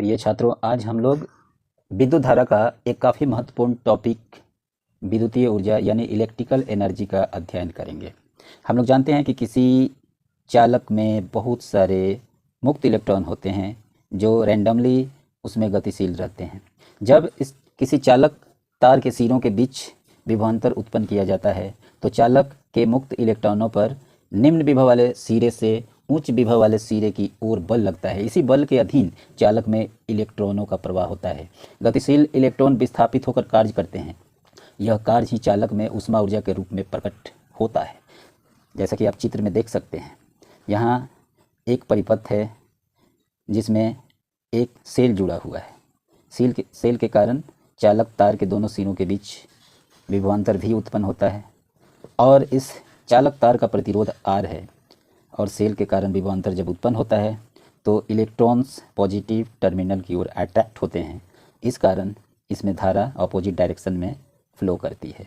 प्रिय छात्रों, आज हम लोग विद्युत धारा का एक काफ़ी महत्वपूर्ण टॉपिक विद्युतीय ऊर्जा यानी इलेक्ट्रिकल एनर्जी का अध्ययन करेंगे। हम लोग जानते हैं कि किसी चालक में बहुत सारे मुक्त इलेक्ट्रॉन होते हैं जो रैंडमली उसमें गतिशील रहते हैं। जब इस किसी चालक तार के सिरों के बीच विभवांतर उत्पन्न किया जाता है तो चालक के मुक्त इलेक्ट्रॉनों पर निम्न विभव वाले सिरे से उच्च विभव वाले सिरे की ओर बल लगता है। इसी बल के अधीन चालक में इलेक्ट्रॉनों का प्रवाह होता है। गतिशील इलेक्ट्रॉन विस्थापित होकर कार्य करते हैं। यह कार्य ही चालक में ऊष्मा ऊर्जा के रूप में प्रकट होता है। जैसा कि आप चित्र में देख सकते हैं, यहाँ एक परिपथ है जिसमें एक सेल जुड़ा हुआ है। सेल के कारण चालक तार के दोनों सिरों के बीच विभवांतर भी उत्पन्न होता है और इस चालक तार का प्रतिरोध R है और सेल के कारण विभवांतर जब उत्पन्न होता है तो इलेक्ट्रॉन्स पॉजिटिव टर्मिनल की ओर अट्रैक्ट होते हैं। इस कारण इसमें धारा अपोजिट डायरेक्शन में फ्लो करती है।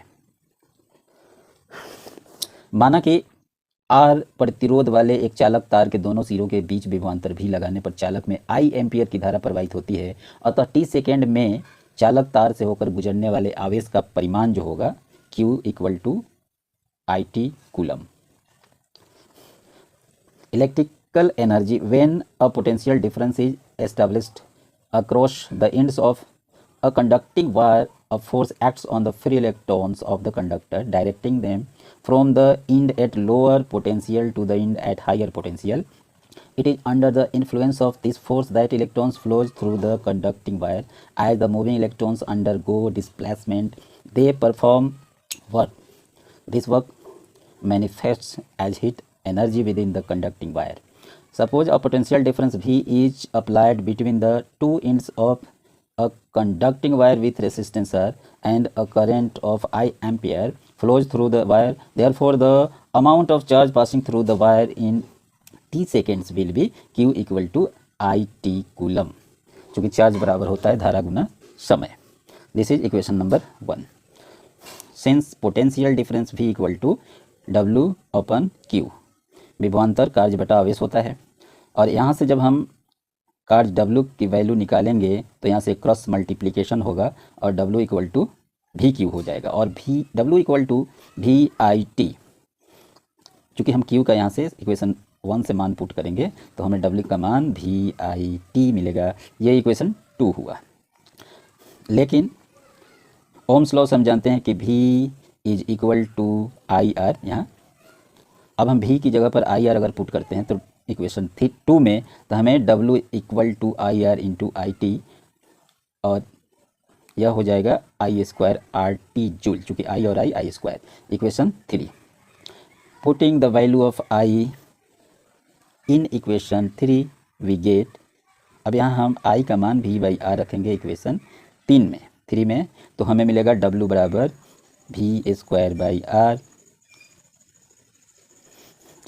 माना कि R प्रतिरोध वाले एक चालक तार के दोनों सिरों के बीच विभवांतर भी लगाने पर चालक में I एम्पियर की धारा प्रवाहित होती है। अतः t सेकेंड में चालक तार से होकर गुजरने वाले आवेश का परिमाण जो होगा Q = IT coulomb. Electrical energy when a potential difference is established across the ends of a conducting wire, a force acts on the free electrons of the conductor, directing them from the end at lower potential to the end at higher potential. It is under the influence of this force that electrons flows through the conducting wire. As the moving electrons undergo displacement, they perform work. This work manifests as heat energy within the conducting wire. Suppose a potential difference V is applied between the two ends of a conducting wire with resistance R and a current of I ampere flows through the wire. Therefore, the amount of charge passing through the wire in t seconds will be Q = IT coulomb, चूँकि charge बराबर होता है धारा गुना समय। This is equation number 1। Since potential difference V = W/Q, विभवांतर कार्य बटा आवेश होता है और यहाँ से जब हम कार्य W की वैल्यू निकालेंगे तो यहाँ से क्रॉस मल्टीप्लिकेशन होगा और W = VQ हो जाएगा और W = VIT। चूँकि हम Q का यहाँ से इक्वेशन 1 से मान पुट करेंगे तो हमें W का मान VIT मिलेगा। ये इक्वेशन 2 हुआ। लेकिन ओम्स लॉ से हम जानते हैं कि V = IR। यहाँ अब हम V की जगह पर IR अगर पुट करते हैं तो इक्वेशन 2 में तो हमें W = IR × IT और यह हो जाएगा I² RT जूल, चूँकि I और I²। Equation 3, putting the value of I in equation 3 we get. अब यहाँ हम I का मान V/R रखेंगे इक्वेशन 3 में तो हमें मिलेगा W = V²/R,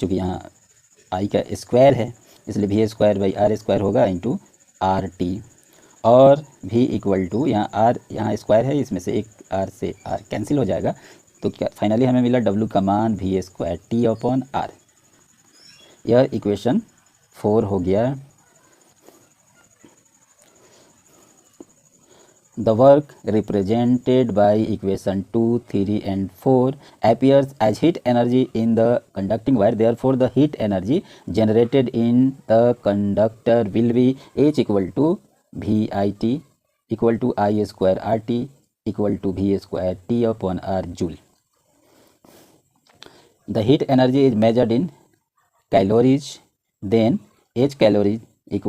चूँकि यहाँ I का स्क्वायर है इसलिए V²/R² होगा × RT और V = यहाँ R यहाँ स्क्वायर है, इसमें से एक R से R कैंसिल हो जाएगा तो क्या फाइनली हमें मिला W का मान V²T/R। यह इक्वेशन 4 हो गया। The work represented by equation 2, 3 and 4 appears as heat energy in the conducting wire. Therefore, the heat energy generated in the conductor will be H = VIT = I² RT = V²T/R joule. The heat energy is measured in calories. Then H calories =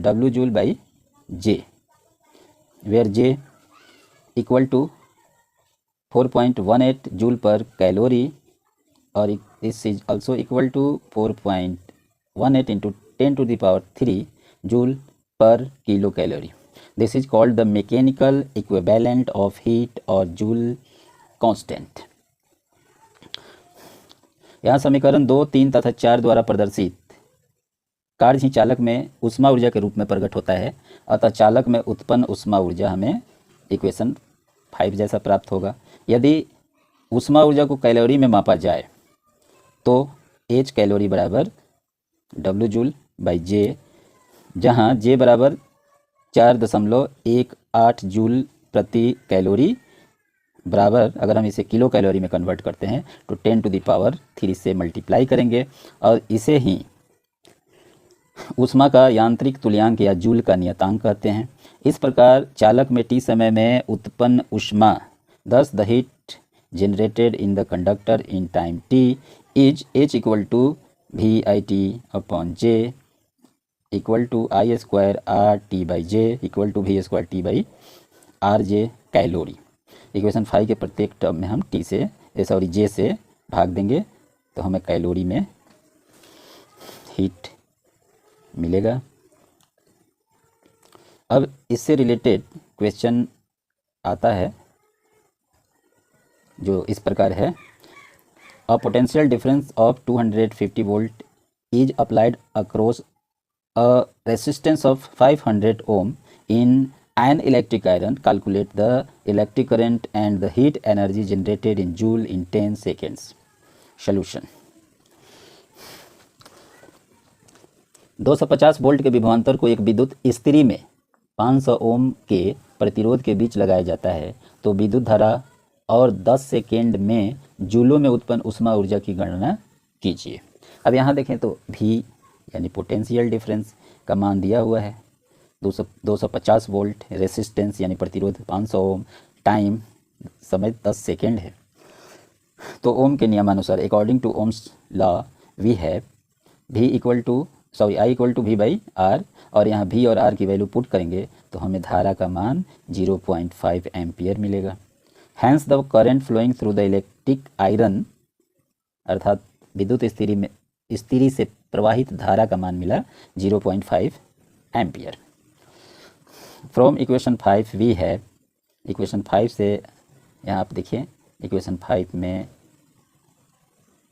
W joule/J, where J = 4.18 joule per calorie or this is also equal to 4.18 × 10⁻³ joule per kilocalorie. This is called the mechanical equivalent of heat or joule constant. यहाँ समीकरण 2, 3 तथा 4 द्वारा प्रदर्शित कार्य ही चालक में ऊष्मा ऊर्जा के रूप में प्रकट होता है। अतः चालक में उत्पन्न ऊष्मा ऊर्जा हमें इक्वेशन 5 जैसा प्राप्त होगा। यदि ऊष्मा ऊर्जा को कैलोरी में मापा जाए तो H कैलोरी = W joule/J, जहाँ J = 4.18 जूल प्रति कैलोरी बराबर, अगर हम इसे किलो कैलोरी में कन्वर्ट करते हैं तो 10⁻³ से मल्टीप्लाई करेंगे और इसे ही ऊष्मा का यांत्रिक तुल्यांक या जूल का नियतांक कहते हैं। इस प्रकार चालक में t समय में उत्पन्न ऊष्मा thus the heat generated in the conductor in time t is h equal to VIT upon j equal to I square RT by j equal to V square T by RJ calorie. Equation 5 के प्रत्येक term में हम t से j से भाग देंगे तो हमें कैलोरी में हीट मिलेगा। अब इससे रिलेटेड क्वेश्चन आता है जो इस प्रकार है, a potential difference of 250 volt is applied across a resistance of 500 ohm in an electric iron, calculate the electric current and the heat energy generated in joule in 10 seconds. Solution 250 volt के विभवांतर को एक विद्युत इस्त्री में 500 ओम के प्रतिरोध के बीच लगाया जाता है तो विद्युत धारा और 10 सेकेंड में जूलों में उत्पन्न ऊष्मा ऊर्जा की गणना कीजिए। अब यहाँ देखें तो V यानी पोटेंशियल डिफरेंस का मान दिया हुआ है 250 वोल्ट, रेसिस्टेंस यानी प्रतिरोध 500 ओम, टाइम समय 10 सेकेंड है। तो ओम के नियमानुसार according to Ohm's law we have I equal to V by R और यहाँ V और R की वैल्यू पुट करेंगे तो हमें धारा का मान 0.5 एम्पियर मिलेगा। Hence the current flowing through the electric iron, अर्थात विद्युत इस्त्री से प्रवाहित धारा का मान मिला 0.5 एम्पियर। फ्रॉम इक्वेशन 5 वी है, इक्वेशन 5 से यहाँ आप देखिए इक्वेशन 5 में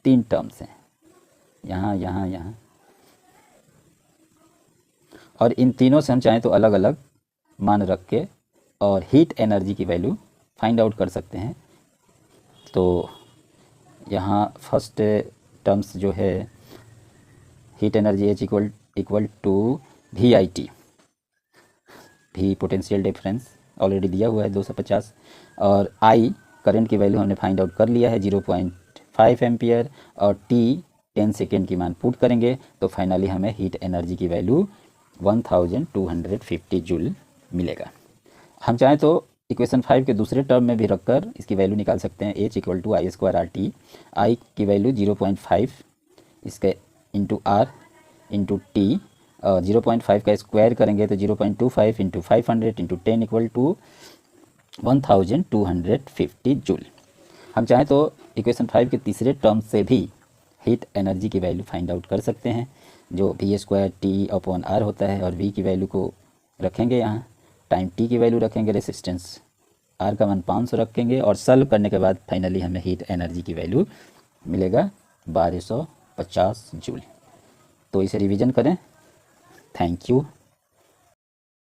3 टर्म्स हैं, यहाँ और इन तीनों से हम चाहें तो अलग अलग मान रख के और हीट एनर्जी की वैल्यू फाइंड आउट कर सकते हैं। तो यहाँ फर्स्ट टर्म्स जो है heat energy H equal to VIT, भी पोटेंशियल डिफरेंस ऑलरेडी दिया हुआ है 250 और I करंट की वैल्यू हमने फाइंड आउट कर लिया है 0.5 एम्पियर और T 10 सेकेंड की मान पुट करेंगे तो फाइनली हमें हीट एनर्जी की वैल्यू 1250 जूल मिलेगा। हम चाहें तो इक्वेशन 5 के दूसरे टर्म में भी रखकर इसकी वैल्यू निकाल सकते हैं H equal to I square RT, I की वैल्यू 0.5 इसके इंटू R इंटू T, 0.5 का स्क्वायर करेंगे तो 0.25 into 500 into 10 equal to 1250 joule. हम चाहें तो इक्वेशन 5 के तीसरे टर्म से भी हीट एनर्जी की वैल्यू फाइंड आउट कर सकते हैं जो V square T upon R होता है और V की वैल्यू को रखेंगे यहाँ, टाइम T की वैल्यू रखेंगे, रेसिस्टेंस R का मान 500 रखेंगे और सॉल्व करने के बाद फाइनली हमें हीट एनर्जी की वैल्यू मिलेगा 1250 जूल। तो इसे रिवीजन करें। Thank you.